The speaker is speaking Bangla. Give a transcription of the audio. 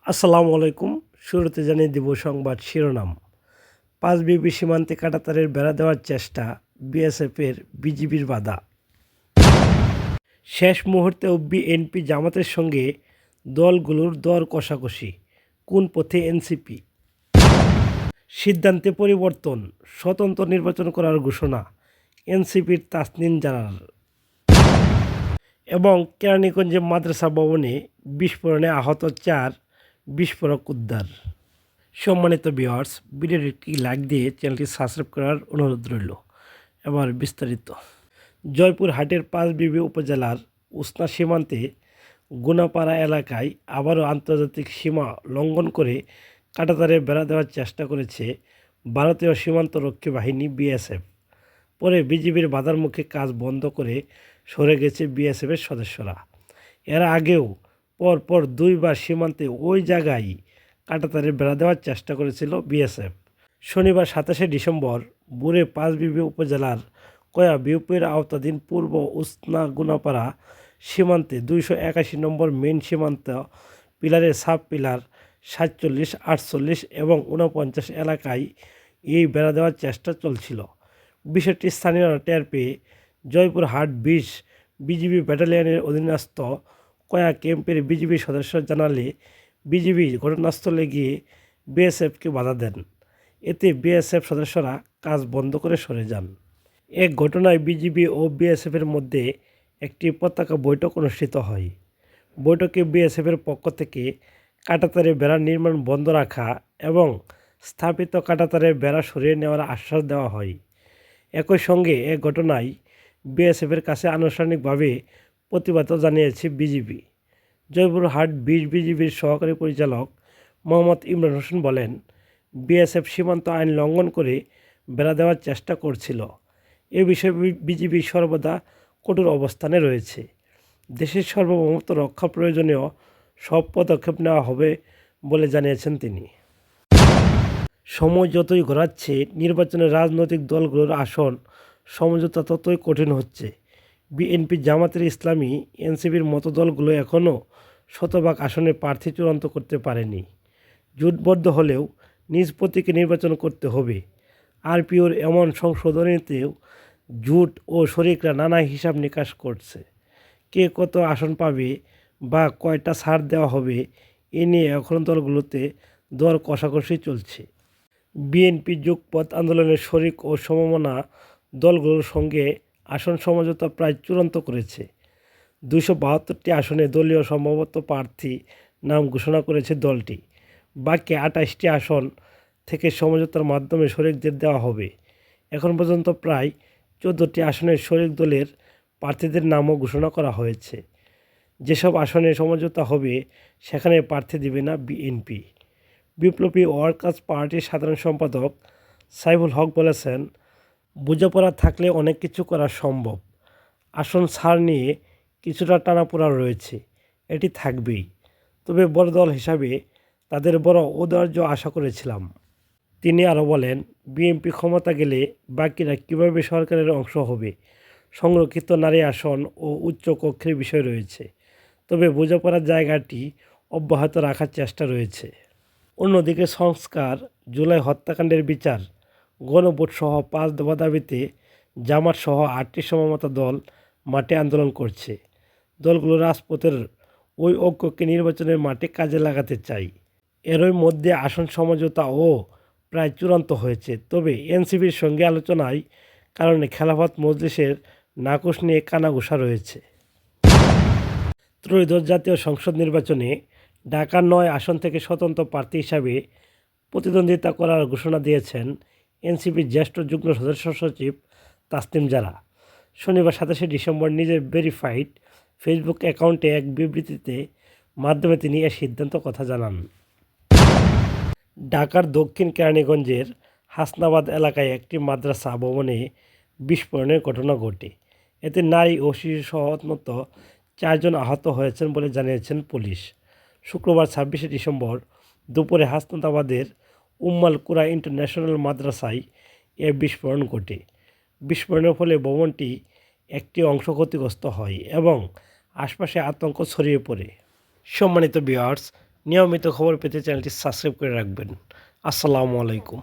আসসালামু আলাইকুম। শুরুতে জানিয়ে দিব সংবাদ শিরোনাম। ৫ সীমান্তে কাঁটাতারের বেড়া দেওয়ার চেষ্টা, বিএসএফের বিজিবির বাধা। শেষ মুহূর্তেও বিএনপি জামাতের সঙ্গে দলগুলোর দর কষাকষি, কোন পথে এনসিপি? সিদ্ধান্তে পরিবর্তন, স্বতন্ত্র নির্বাচন করার ঘোষণা এনসিপির তাসনিম জানার। এবং কেরানীগঞ্জে মাদ্রাসা ভবনে বিস্ফোরণে আহত ৪, বিস্ফোরক উদ্ধার। সম্মানিত ভিউয়ার্স, ভিডিওটি একটি লাইক দিয়ে চ্যানেলটি সাবস্ক্রাইব করার অনুরোধ রইল। এবার বিস্তারিত। জয়পুরহাটের ৫ উপজেলার উসনা সীমান্তে গুনাপাড়া এলাকায় আবারও আন্তর্জাতিক সীমা লঙ্ঘন করে কাঁটাতারে বেড়া দেওয়ার চেষ্টা করেছে ভারতীয় সীমান্তরক্ষী বাহিনী বিএসএফ। পরে বিজিবির বাধার মুখে কাজ বন্ধ করে সরে গেছে বিএসএফের সদস্যরা। এর আগেও পরপর ২বার সীমান্তে ওই জায়গায় কাঁটাতারে বেড়া দেওয়ার চেষ্টা করেছিল বিএসএফ। শনিবার ২৭শে ডিসেম্বর ভোরে ৫ উপজেলার কয়া বিউপির আওতাধীন পূর্ব উসনা গুনাপাড়া সীমান্তে ২৮১ নম্বর মেইন সীমান্ত পিলারের সাব পিলার ৪৭, ৪৮ এবং ৪৯ এলাকায় এই বেড়া দেওয়ার চেষ্টা চলছিল। বিষয়টি স্থানীয়রা টের পেয়ে জয়পুরহাট ২০ বিজিবি ব্যাটালিয়নের অধীনস্থ কয়া ক্যাম্পের বিজিবি সদস্য জানালে বিজিবি ঘটনাস্থলে গিয়ে বিএসএফকে বাধা দেন। এতে বিএসএফ সদস্যরা কাজ বন্ধ করে সরে যান। এক ঘটনায় বিজিবি ও বিএসএফের মধ্যে একটি পতাকা বৈঠক অনুষ্ঠিত হয়। বৈঠকে বিএসএফের পক্ষ থেকে কাঁটাতারে বেড়া নির্মাণ বন্ধ রাখা এবং স্থাপিত কাঁটাতারের বেড়া সরিয়ে নেওয়ার আশ্বাস দেওয়া হয়। একই সঙ্গে এ ঘটনায় বিএসএফের কাছে আনুষ্ঠানিকভাবে প্রতিবাদও জানিয়েছে বিজিবি। জয়পুরহাট ২০ বিজিবির সহকারী পরিচালক মোহাম্মদ ইমরান হোসেন বলেন, বিএসএফ সীমান্ত আইন লঙ্ঘন করে বেড়া দেওয়ার চেষ্টা করছিল। এ বিষয়ে বিজিবি সর্বদা কঠোর অবস্থানে রয়েছে। দেশের সার্বভৌমত্ব রক্ষা প্রয়োজনীয় সব পদক্ষেপ নেওয়া হবে বলে জানিয়েছেন তিনি। সময় যতই গড়াচ্ছে নির্বাচনে রাজনৈতিক দলগুলোর আসন সমঝোতা ততই কঠিন হচ্ছে। বিএনপি, জামাতের ইসলামী, এনসিপির মতো দলগুলো এখনও শতভাগ আসনে প্রার্থী চূড়ান্ত করতে পারেনি। জোটবদ্ধ হলেও নিজ প্রতীকে নির্বাচন করতে হবে। আরপিওর এমন সংশোধনীতেও জোট ও শরিকরা নানা হিসাব নিকাশ করছে। কে কত আসন পাবে বা কয়টা ছাড় দেওয়া হবে এ নিয়ে এখন দলগুলোতে দর কষাকষি চলছে। বিএনপি যুগপৎ আন্দোলনের শরিক ও সমমনা দলগুলোর সঙ্গে আসন সমঝোতা প্রায় চূড়ান্ত করেছে। ২৭২টি আসনে দলীয় সম্ভবত প্রার্থী নাম ঘোষণা করেছে দলটি। বাকি ২৮টি আসন থেকে সমঝোতার মাধ্যমে শরিকদের দেওয়া হবে। এখন পর্যন্ত প্রায় ১৪টি আসনের শরিক দলের প্রার্থীদের নামও ঘোষণা করা হয়েছে। যেসব আসনে সমঝোতা হবে সেখানে প্রার্থী দেবে না বিএনপি। বিপ্লবী ওয়ার্কার্স পার্টির সাধারণ সম্পাদক সাইফুল হক বলেছেন, বোঝাপড়া থাকলে অনেক কিছু করা সম্ভব। আসন ছাড় নিয়ে কিছুটা টানাপোড়া রয়েছে, এটি থাকবেই। তবে বড় দল হিসাবে তাদের বড় ঔদার্য আশা করেছিলাম। তিনি আরও বলেন, বিএনপি ক্ষমতা গেলে বাকিরা কীভাবে সরকারের অংশ হবে, সংরক্ষিত নারী আসন ও উচ্চ কক্ষের বিষয় রয়েছে। তবে বোঝাপড়ার জায়গাটি অব্যাহত রাখার চেষ্টা রয়েছে। অন্যদিকে সংস্কার, জুলাই হত্যাকাণ্ডের বিচার, গণভোটসহ ৫ দফা দাবিতে জামাতসহ ৮টি সমমতা দল মাঠে আন্দোলন করছে। দলগুলো রাজপথের ওই ঐক্যকে নির্বাচনের মাঠে কাজে লাগাতে চায়। এরই মধ্যে আসন সমঝোতাও প্রায় চূড়ান্ত হয়েছে। তবে এনসিপির সঙ্গে আলোচনায় কারণে খেলাফত মজলিসের নাকশ নিয়ে কানাঘুষা রয়েছে। ত্রয়োদশ জাতীয় সংসদ নির্বাচনে ঢাকা ৯ আসন থেকে স্বতন্ত্র প্রার্থী হিসাবে প্রতিদ্বন্দ্বিতা করার ঘোষণা দিয়েছেন এনসিপির জ্যেষ্ঠ যুগ্ম সদস্য সচিব তাসনিম জারা। শনিবার ২৭শে ডিসেম্বর নিজের ভেরিফাইড ফেসবুক অ্যাকাউন্টে এক বিবৃতিতে মাধ্যমে তিনি এ সিদ্ধান্ত কথা জানান। ঢাকার দক্ষিণ কেরানীগঞ্জের হাসনাবাদ এলাকায় একটি মাদ্রাসা ভবনে বিস্ফোরণের ঘটনা ঘটে। এতে নারী ও শিশুসহ অন্তত ৪ জন আহত হয়েছেন বলে জানিয়েছেন পুলিশ। শুক্রবার ২৬শে ডিসেম্বর দুপুরে হাসনাবাদের উম্মাল কুরা ইন্টারন্যাশনাল মাদ্রাসায় এ বিস্ফোরণ ঘটে। বিস্ফোরণের ফলে ভবনটি একটি অংশ ক্ষতিগ্রস্ত হয় এবং আশপাশে আতঙ্ক ছড়িয়ে পড়ে। সম্মানিত ভিউয়ার্স, নিয়মিত খবর পেতে চ্যানেলটি সাবস্ক্রাইব করে রাখবেন। আসসালামু আলাইকুম।